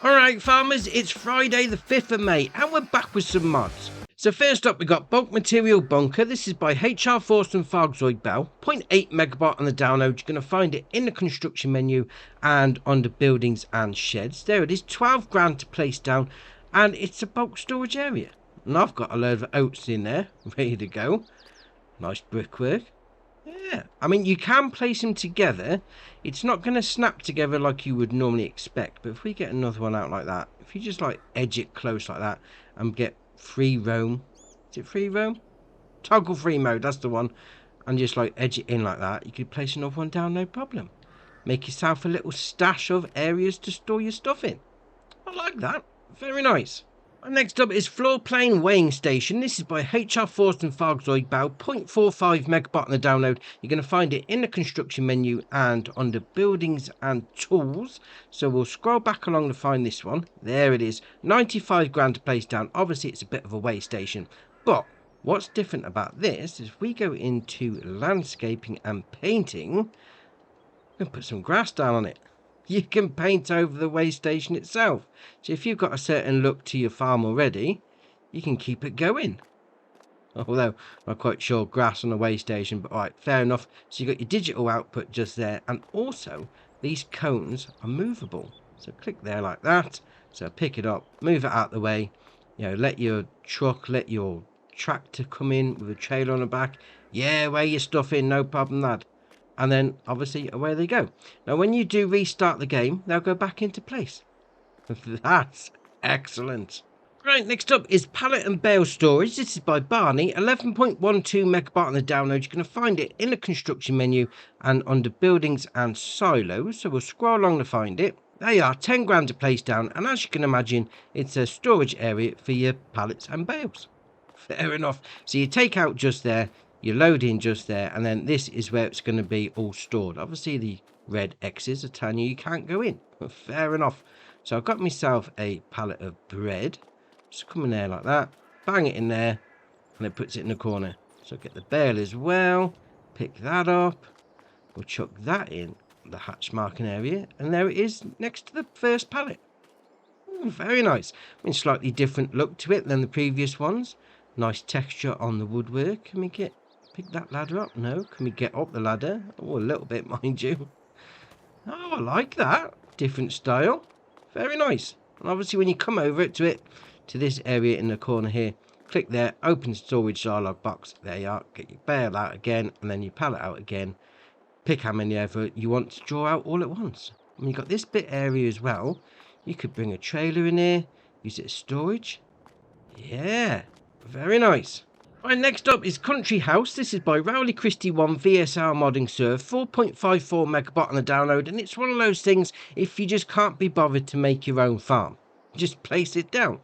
Alright farmers, it's Friday the 5th of May and we're back with some mods. So first up we got Bulk Material Bunker. This is by HR Force and Fargzoid Bell. 0.8 megabyte on the download. You're going to find it in the construction menu and under buildings and sheds. There it is, 12 grand to place down, and it's a bulk storage area. And I've got a load of oats in there, ready to go. Nice brickwork. Yeah, I mean, you can place them together. It's not going to snap together like you would normally expect. But if we get another one out like that, if you just like edge it close like that and get free roam. Is it free roam? Toggle free mode, that's the one. And just like edge it in like that, you could place another one down, no problem. Make yourself a little stash of areas to store your stuff in. I like that. Very nice. Next up is Floor Plane Weighing Station. This is by HR Force and Fargzoid Bell. 0.45 megabyte on the download. You're going to find it in the construction menu and under buildings and tools. So we'll scroll back along to find this one. There it is. 95 grand to place down. Obviously it's a bit of a weigh station. But what's different about this is we go into landscaping and painting. We'll put some grass down on it. You can paint over the weigh station itself. So if you've got a certain look to your farm already, you can keep it going. Although, I'm not quite sure grass on a weigh station, but alright, fair enough. So you've got your digital output just there. And also, these cones are movable. So click there like that. So pick it up, move it out the way. You know, let your truck, let your tractor come in with a trailer on the back. Yeah, weigh your stuff in, no problem lad. And then obviously away they go. Now when you do restart the game, they'll go back into place. That's excellent. Right, next up is Pallet and Bale Storage. This is by Barney. 11.12 megabyte on the download. You're going to find it in the construction menu and under buildings and silos. So we'll scroll along to find it. There you are, 10 grand to place down. And as you can imagine, it's a storage area for your pallets and bales. Fair enough. So you take out just there. You load in just there, and then this is where it's going to be all stored. Obviously the red X's are telling you can't go in. Fair enough. So I've got myself a pallet of bread. Just come in there like that, bang it in there, and it puts it in the corner. So get the bale as well, pick that up, we'll chuck that in the hatch marking area, and there it is next to the first pallet. Very nice. I mean, slightly different look to it than the previous ones. Nice texture on the woodwork. Can we pick that ladder up? No. Can we get up the ladder? Oh, a little bit, mind you. Oh, I like that. Different style. Very nice. And obviously when you come over to this area in the corner here, click there, open storage dialog box. There you are. Get your bale out again, and then your pallet out again. Pick how many ever you want to draw out all at once. And you've got this bit area as well. You could bring a trailer in here, use it as storage. Yeah, very nice. Right, next up is Country House. This is by Rowley Christie 1 VSR Modding Serve. 4.54 megabyte on the download, and it's one of those things, if you just can't be bothered to make your own farm, just place it down.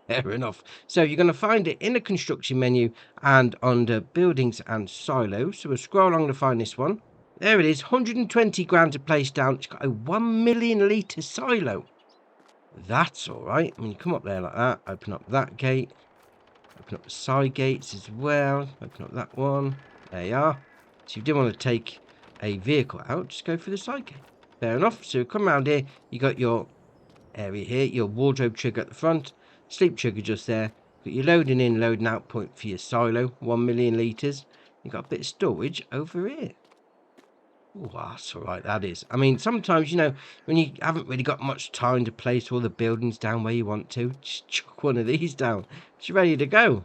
Fair enough. So you're going to find it in the construction menu and under buildings and silos. So we'll scroll along to find this one. There it is, 120 grand to place down. It's got a 1 million litre silo. That's all right. I mean, you come up there like that, open up that gate. Open up the side gates as well. Open up that one. There you are. So if you do want to take a vehicle out, just go through the side gate. Fair enough. So come around here. You got your area here. Your wardrobe trigger at the front. Sleep trigger just there. Got your loading in, loading out point for your silo. 1 million litres. You got a bit of storage over here. Oh, that's all right, that is. I mean, sometimes, you know, when you haven't really got much time to place all the buildings down where you want to, just chuck one of these down. It's ready to go.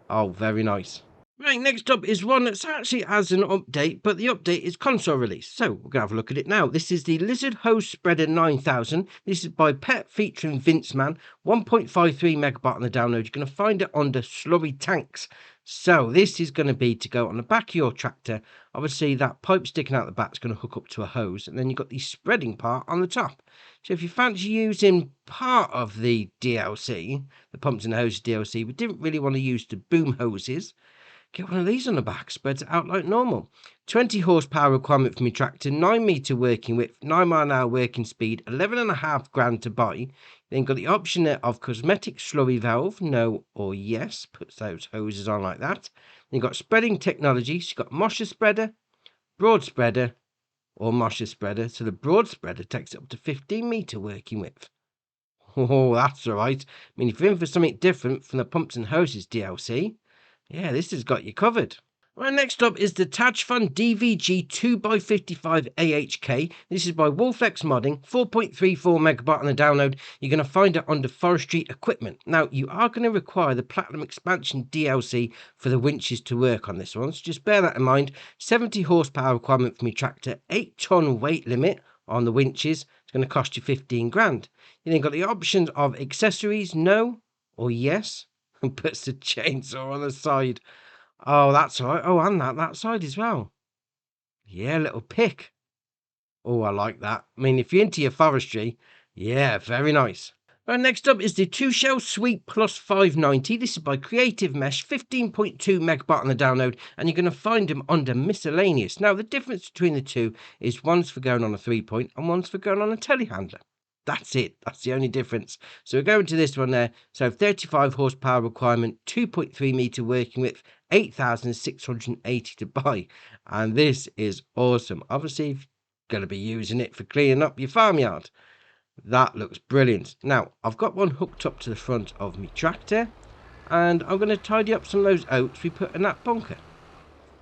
Oh, very nice. Right, next up is one that's actually has an update, but the update is console release. So we're going to have a look at it now. This is the Lizard Hose Spreader 9000. This is by Pet featuring Vince Man. 1.53 megabyte on the download. You're going to find it under Slurry Tanks. So this is going to be to go on the back of your tractor. Obviously that pipe sticking out the back is going to hook up to a hose, and then you've got the spreading part on the top. So if you fancy using part of the DLC, the pumps and hoses DLC, but didn't really want to use the boom hoses, get one of these on the back, spreads it out like normal. 20 horsepower requirement for my tractor, 9 metre working width, 9 mile an hour working speed, 11.5 grand to buy. Then got the option there of cosmetic slurry valve, no or yes, puts those hoses on like that. Then you've got spreading technology, so you've got Mosher spreader, broad spreader, or Mosher spreader. So the broad spreader takes it up to 15 metre working width. Oh, that's all right. I mean, if you're in for something different from the Pumps and Hoses DLC, yeah, this has got you covered. Right, next up is the Tajfun DVG 2x55 AHK. This is by Wolflex Modding, 4.34 megabyte on the download. You're going to find it under Forestry Equipment. Now, you are going to require the Platinum Expansion DLC for the winches to work on this one, so just bear that in mind. 70 horsepower requirement from your tractor, 8-ton weight limit on the winches. It's going to cost you 15 grand. You then got the options of accessories, no or yes, and puts the chainsaw on the side. Oh, that's all right. Oh, and that side as well. Yeah, little pick. Oh, I like that. I mean, if you're into your forestry, yeah, very nice. Right, next up is the 2-Shell Sweep Plus 590. This is by Creative Mesh, 15.2 megabyte on the download, and you're going to find them under miscellaneous. Now, the difference between the two is one's for going on a 3-point and one's for going on a telehandler. That's it. That's the only difference. So we're going to this one there. So 35 horsepower requirement, 2.3 meter working width, 8,680 to buy. And this is awesome. Obviously, if you're going to be using it for cleaning up your farmyard. That looks brilliant. Now, I've got one hooked up to the front of my tractor. And I'm going to tidy up some of those oats we put in that bunker.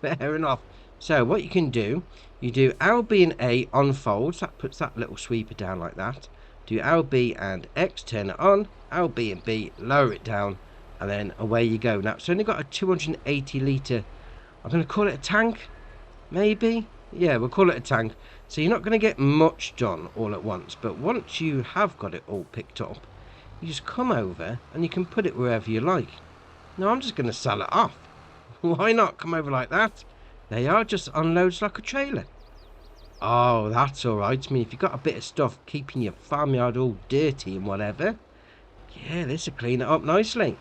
Fair enough. So what you can do, you do LB and A on folds. That puts that little sweeper down like that. Do LB and X, turn it on, LB and B, lower it down, and then away you go. Now, it's only got a 280 litre, I'm going to call it a tank, maybe? Yeah, we'll call it a tank. So you're not going to get much done all at once, but once you have got it all picked up, you just come over and you can put it wherever you like. Now, I'm just going to sell it off. Why not come over like that? They are just unloads like a trailer. Oh, that's all right. I mean, if you've got a bit of stuff keeping your farmyard all dirty and whatever, yeah, this will clean it up nicely.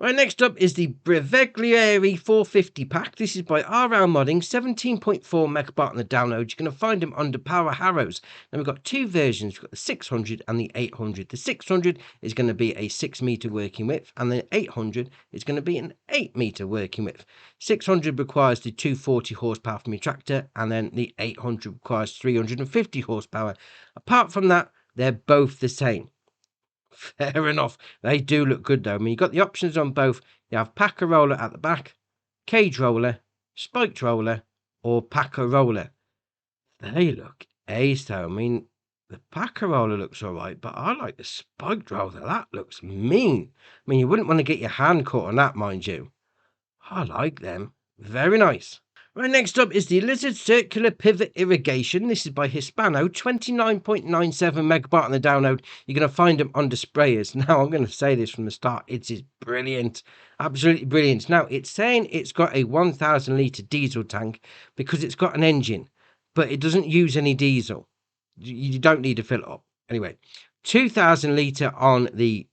Right, next up is the Breviglieri 450 pack. This is by RL Modding, 17.4 megabyte on the download. You're going to find them under Power Harrows. Now, we've got two versions. We've got the 600 and the 800. The 600 is going to be a 6 meter working width, and the 800 is going to be an 8 meter working width. 600 requires the 240 horsepower from your tractor, and then the 800 requires 350 horsepower. Apart from that, they're both the same. Fair enough. They do look good though. I mean, you've got the options on both. You have packer roller at the back, cage roller, spiked roller, or packer roller. They look ace though. I mean, the packer roller looks alright, but I like the spiked roller. That looks mean. I mean, you wouldn't want to get your hand caught on that, mind you. I like them. Very nice. Right, next up is the Lizard Circular Pivot Irrigation. This is by Hispano, 29.97 megabyte on the download. You're going to find them under sprayers. Now, I'm going to say this from the start. It is brilliant. Absolutely brilliant. Now, it's saying it's got a 1,000 litre diesel tank because it's got an engine, but it doesn't use any diesel. You don't need to fill it up. Anyway, 2,000 litre on the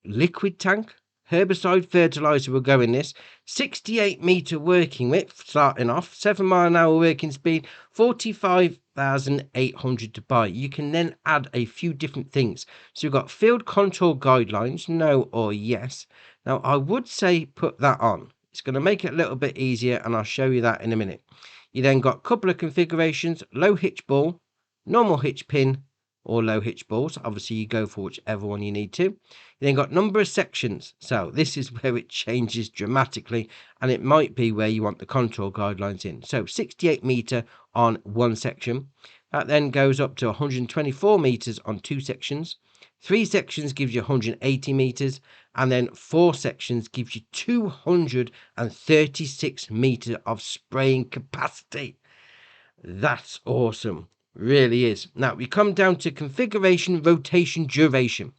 liquid tank. Herbicide fertilizer will go in this. 68 meter working width starting off, 7 mile an hour working speed, 45,800 to buy. You can then add a few different things. So you've got field control guidelines, no or yes. Now I would say put that on. It's going to make it a little bit easier, and I'll show you that in a minute. You then got a couple of configurations: low hitch ball, normal hitch pin, or low hitch balls. Obviously you go for whichever one you need to. You then got number of sections. So this is where it changes dramatically, and it might be where you want the control guidelines in. So 68 meter on one section. That then goes up to 124 meters on 2 sections. 3 sections gives you 180 meters, and then 4 sections gives you 236 meters of spraying capacity. That's awesome. Really is. Now we come down to configuration, rotation, duration.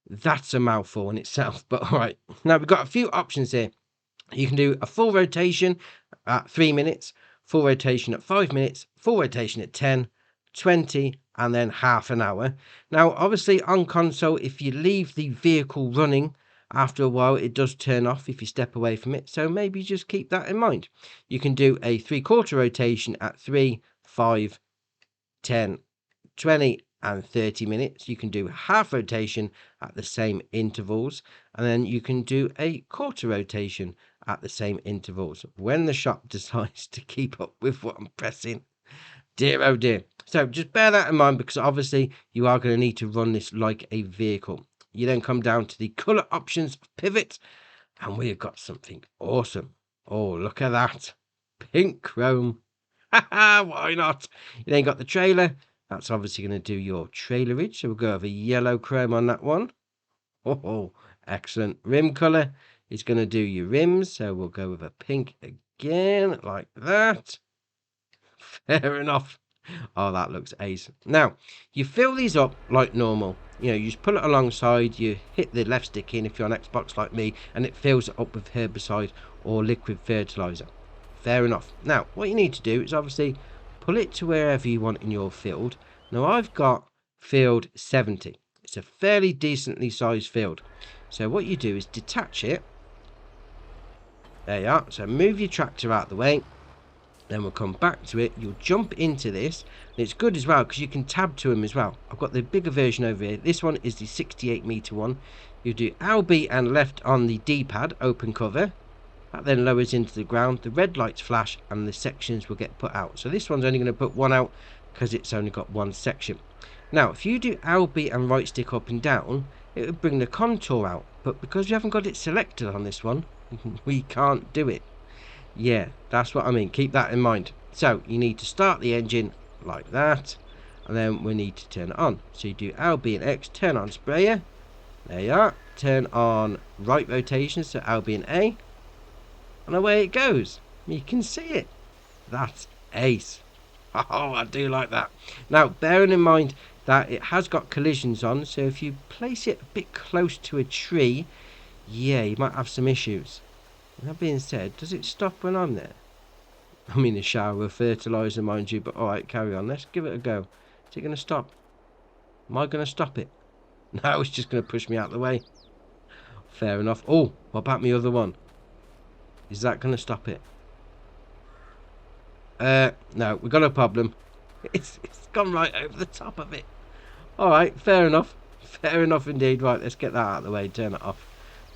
That's a mouthful in itself, but all right. Now we've got a few options here. You can do a full rotation at 3 minutes, full rotation at 5 minutes, full rotation at 10, 20, and then half an hour. Now, obviously on console, if you leave the vehicle running, after a while it does turn off if you step away from it. So maybe just keep that in mind. You can do a 3/4 rotation at 3, 5, 10, 20, and 30 minutes. You can do half rotation at the same intervals, and then you can do a quarter rotation at the same intervals when the shop decides to keep up with what I'm pressing. Dear oh dear. So just bear that in mind, because obviously you are going to need to run this like a vehicle. You then come down to the color options pivot, and we've got something awesome. Oh, look at that. Pink chrome. Why not? You then got the trailer. That's obviously going to do your trailerage. So we'll go over yellow chrome on that one. Oh, excellent. Rim color is going to do your rims. So we'll go with a pink again, like that. Fair enough. Oh, that looks ace. Now, you fill these up like normal. You know, you just put it alongside, you hit the left stick in if you're on Xbox like me, and it fills it up with herbicide or liquid fertilizer. Fair enough. Now, what you need to do is obviously pull it to wherever you want in your field. Now, I've got field 70. It's a fairly decently sized field. So what you do is detach it. There you are. So move your tractor out the way. Then we'll come back to it. You'll jump into this, and it's good as well because you can tab to them as well. I've got the bigger version over here. This one is the 68-meter one. You do LB and left on the D-pad, open cover. That then lowers into the ground. The red lights flash and the sections will get put out. So this one's only going to put one out because it's only got one section. Now, if you do LB and right stick up and down, it would bring the contour out. But because we haven't got it selected on this one, we can't do it. Yeah, that's what I mean. Keep that in mind. So you need to start the engine like that, and then we need to turn it on. So you do LB and X, turn on sprayer. There you are. Turn on right rotation, so LB and A, and away it goes. You can see it. That's ace. Oh, I do like that. Now, bearing in mind that it has got collisions on, so if you place it a bit close to a tree, yeah, you might have some issues. That being said, does it stop when I'm there? I'm in the shower with fertilizer, mind you, but alright, carry on. Let's give it a go. Is it going to stop? Am I going to stop it? No, it's just going to push me out of the way. Fair enough. Oh, what about my other one? Is that going to stop it? No, we've got a problem. It's gone right over the top of it. Alright, fair enough. Fair enough indeed. Right, let's get that out of the way, turn it off.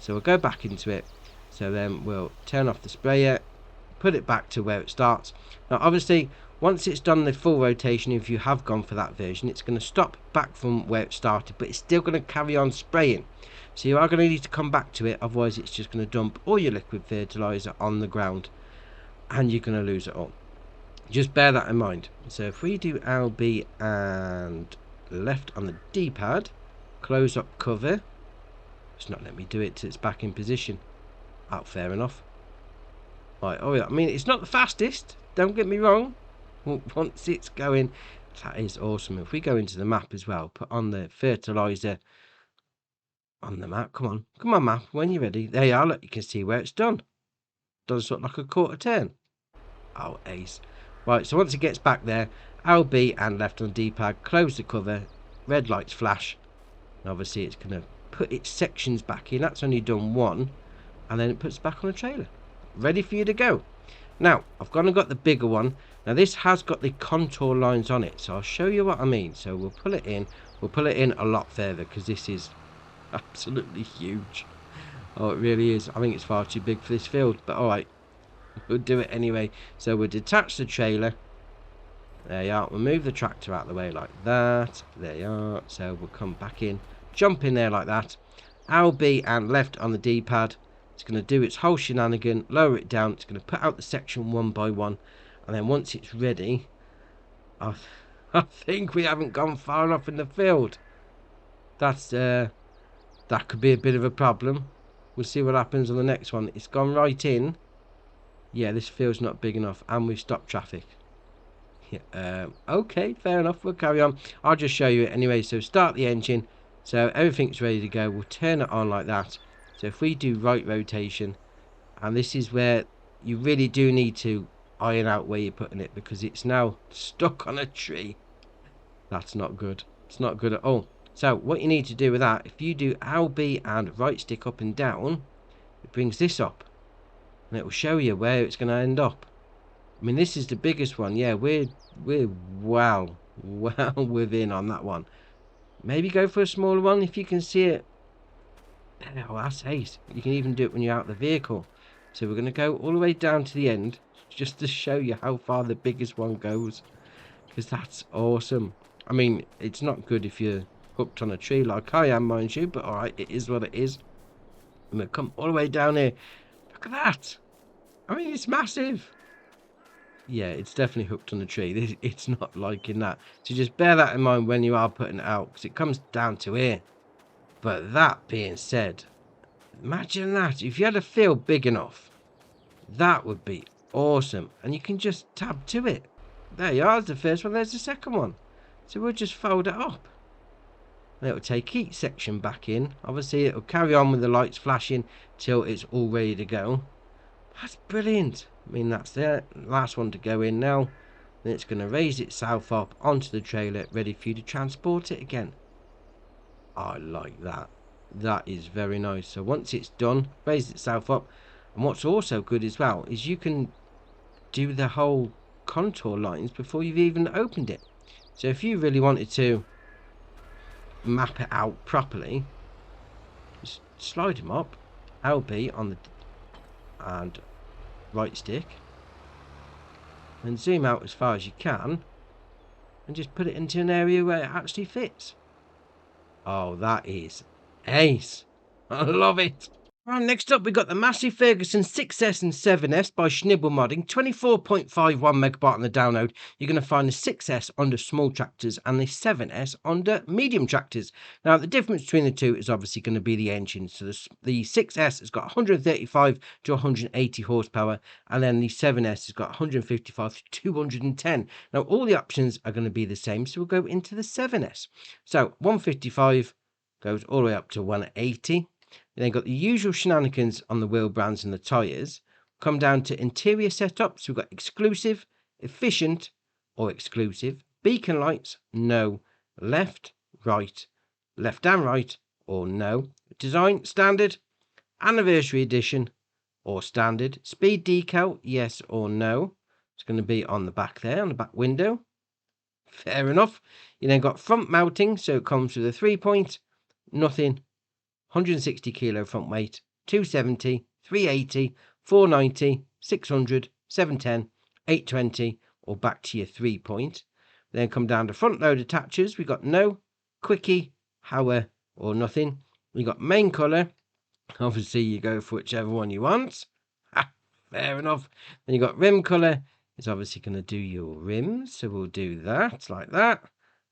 So we'll go back into it. So then we'll turn off the sprayer, put it back to where it starts. Now obviously, once it's done the full rotation, if you have gone for that version, it's going to stop back from where it started, but it's still going to carry on spraying. So you are going to need to come back to it, otherwise it's just going to dump all your liquid fertilizer on the ground, and you're going to lose it all. Just bear that in mind. So if we do LB and left on the D-pad, close up cover, it's not letting me do it till it's back in position. Oh, fair enough. Right, oh yeah, I mean, it's not the fastest, don't get me wrong. Once it's going, that is awesome. If we go into the map as well, put on the fertilizer on the map. Come on map, when you're ready. There you are, look, you can see where it's done. Does look like a quarter turn. Oh, ace. Right, so once it gets back there, LB and left on D-pad, close the cover, red lights flash. And obviously it's going to put its sections back in. That's only done one. And then it puts back on a trailer, ready for you to go. Now I've gone and got the bigger one. Now this has got the contour lines on it, so I'll show you what I mean. So we'll pull it in a lot further because this is absolutely huge. Oh, it really is. I think it's far too big for this field, but alright, we'll do it anyway. So we'll detach the trailer. There you are. We'll move the tractor out of the way like that. There you are. So we'll come back in, jump in there like that. LB and left on the D-pad. It's going to do its whole shenanigan, lower it down. It's going to put out the section one by one. And then once it's ready, I think we haven't gone far enough in the field. That's that could be a bit of a problem. We'll see what happens on the next one. It's gone right in. Yeah, this field's not big enough. And we've stopped traffic. Yeah, okay, fair enough. We'll carry on. I'll just show you it anyway. So start the engine. So everything's ready to go. We'll turn it on like that. So if we do right rotation, and this is where you really do need to iron out where you're putting it, because it's now stuck on a tree. That's not good. It's not good at all. So what you need to do with that, if you do LB and right stick up and down, it brings this up, and it will show you where it's going to end up. I mean, this is the biggest one. Yeah, we're well within on that one. Maybe go for a smaller one if you can see it. Oh, that's ace. You can even do it when you're out of the vehicle. So we're going to go all the way down to the end, just to show you how far the biggest one goes, because that's awesome. I mean, it's not good if you're hooked on a tree like I am, mind you, but alright, it is what it is. I'm going to come all the way down here. Look at that. I mean, it's massive. Yeah, it's definitely hooked on the tree. It's not liking that. So just bear that in mind when you are putting it out, because it comes down to here. But that being said, imagine that. If you had a field big enough, that would be awesome. And you can just tab to it. There you are, there's the first one, there's the second one. So we'll just fold it up. And it'll take each section back in. Obviously, it'll carry on with the lights flashing till it's all ready to go. That's brilliant. I mean, that's the last one to go in now. Then it's going to raise itself up onto the trailer, ready for you to transport it again. I like that. That is very nice. So once it's done, raise itself up. And what's also good as well is you can do the whole contour lines before you've even opened it. So if you really wanted to map it out properly, just slide them up, LB on the and right stick, and zoom out as far as you can, and just put it into an area where it actually fits. Oh, that is ace. I love it. Right, next up, we got the Massey Ferguson 6S and 7S by Schnibble Modding, 24.51 megabyte on the download. You're going to find the 6S under small tractors and the 7S under medium tractors. Now, the difference between the two is obviously going to be the engine. So the 6S has got 135 to 180 horsepower, and then the 7S has got 155 to 210. Now, all the options are going to be the same, so we'll go into the 7S. So 155 goes all the way up to 180. You then got the usual shenanigans on the wheel brands and the tyres. Come down to interior setups. We've got exclusive, efficient, or exclusive. Beacon lights, no. Left, left and right, or no. Design, standard. Anniversary edition, or standard. Speed decal, yes or no. It's going to be on the back there, on the back window. Fair enough. You then got front mounting, so it comes with a 3-point, nothing. 160 kilo front weight, 270, 380, 490, 600, 710, 820, or back to your 3-point. Then come down to front load attachers. We got no, quickie, hour, or nothing. We got main colour. Obviously, you go for whichever one you want. Fair enough. Then you got rim colour. It's obviously going to do your rims, so we'll do that like that.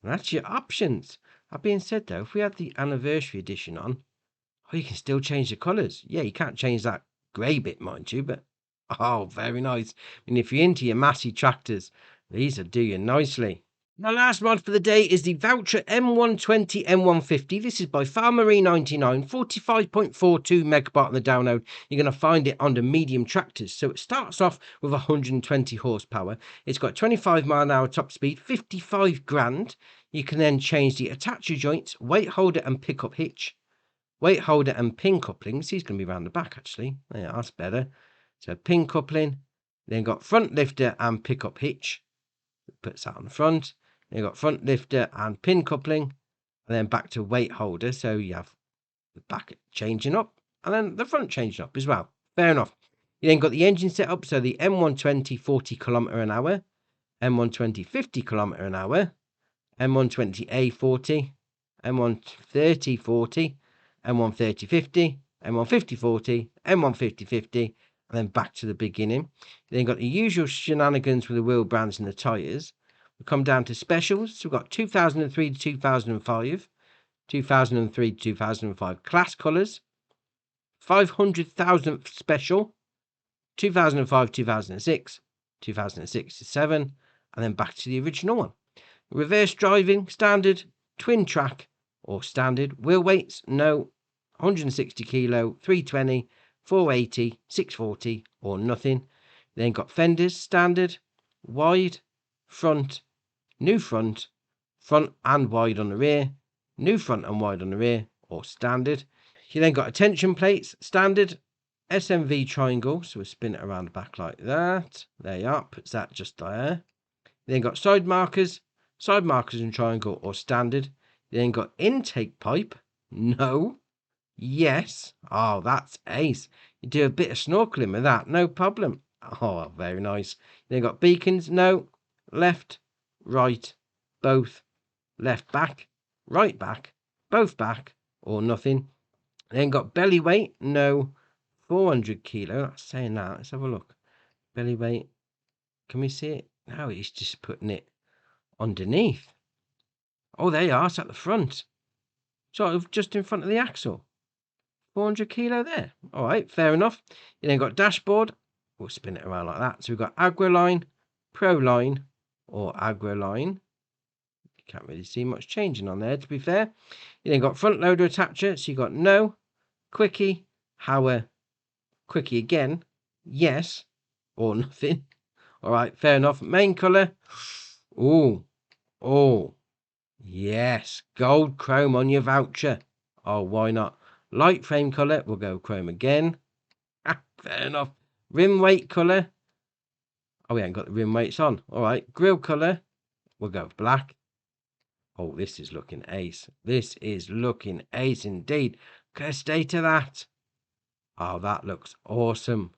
And that's your options. That being said, though, if we had the anniversary edition on, oh, you can still change the colours. Yeah, you can't change that grey bit, mind you, but oh, very nice. I mean, if you're into your Massey tractors, these will do you nicely. Now, last mod for the day is the Voucher M120 M150. This is by Farmery99, 45.42 megabyte on the download. You're going to find it under medium tractors. So it starts off with 120 horsepower. It's got 25 mile an hour top speed, 55 grand. You can then change the attacher joints, weight holder and pickup hitch. Weight holder and pin couplings. He's going to be around the back, actually. Yeah, that's better. So pin coupling. Then got front lifter and pickup hitch. Puts that on the front. Then you've got front lifter and pin coupling. And then back to weight holder. So you have the back changing up. And then the front changing up as well. Fair enough. You then got the engine set up. So the M120 40 kilometer an hour. M120 50 kilometer an hour. M120 A40. M130 40. M130 50, M150 40, M150 50, and then back to the beginning. Then got the usual shenanigans with the wheel brands and the tyres. We come down to specials. So we've got 2003 to 2005, 2003 to 2005 class colours, 500,000th special, 2005 2006, 2006 to 7, and then back to the original one. Reverse driving, standard, twin track, or standard. Wheel weights, no. 160 kilo, 320, 480, 640, or nothing. Then got fenders, standard, wide, front, new front, front and wide on the rear, new front and wide on the rear, or standard. You then got attention plates, standard, SMV triangle, so we'll spin it around the back like that. There you are, puts that just there. You then got side markers and triangle, or standard. You then got intake pipe, no. Yes. Oh, that's ace. You do a bit of snorkeling with that, no problem. Oh, very nice. Then got beacons, no. Left, right, both. Left back, right back, both back or nothing. Then got belly weight, no, 400 kilo. That's saying that. Let's have a look. Belly weight. Can we see it? No, he's just putting it underneath. Oh, there you are. It's at the front. Sort of just in front of the axle. 400 kilo there. All right, fair enough. You then got dashboard. We'll spin it around like that. So we've got Agro line, Pro line, or Agro line. You can't really see much changing on there, to be fair. You then got front loader attacher. So you got no, quickie, hower, quickie again, yes, or nothing. All right, fair enough. Main colour. Oh, yes, gold chrome on your voucher. Oh, why not? Light frame colour, we'll go chrome again. Fair enough. Rim weight colour. Oh, we haven't got the rim weights on. All right, grille colour, we'll go black. Oh, this is looking ace. This is looking ace indeed. Can I stay to that? Oh, that looks awesome.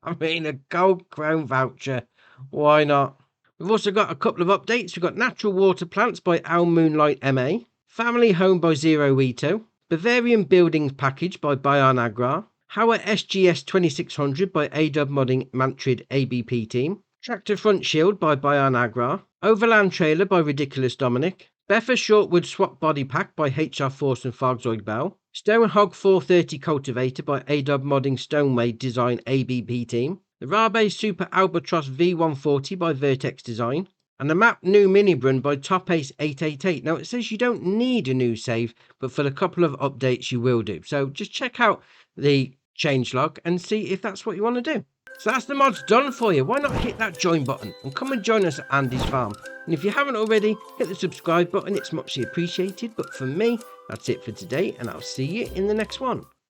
I mean, a gold chrome voucher. Why not? We've also got a couple of updates. We've got Natural Water Plants by Al Moonlight MA, Family Home by Zero Ito, Bavarian Buildings Package by Bayan Agrar, Hauer SGS 2600 by AW Modding Mantrid ABP Team, Tractor Front Shield by Bayan Agrar, Overland Trailer by Ridiculous Dominic, Beffa Shortwood Swap Body Pack by HR Force and Fargzoid Bell, Stone Hog 430 Cultivator by AW Modding Stoneway Design ABP Team, the Rabe Super Albatross V140 by Vertex Design, and the Map New Mini Brun by Top Ace 888. Now it says you don't need a new save, but for the couple of updates you will do. So just check out the changelog and see if that's what you want to do. So that's the mods done for you. Why not hit that join button and come and join us at Andy's farm? And if you haven't already, hit the subscribe button. It's muchly appreciated. But for me, that's it for today, and I'll see you in the next one.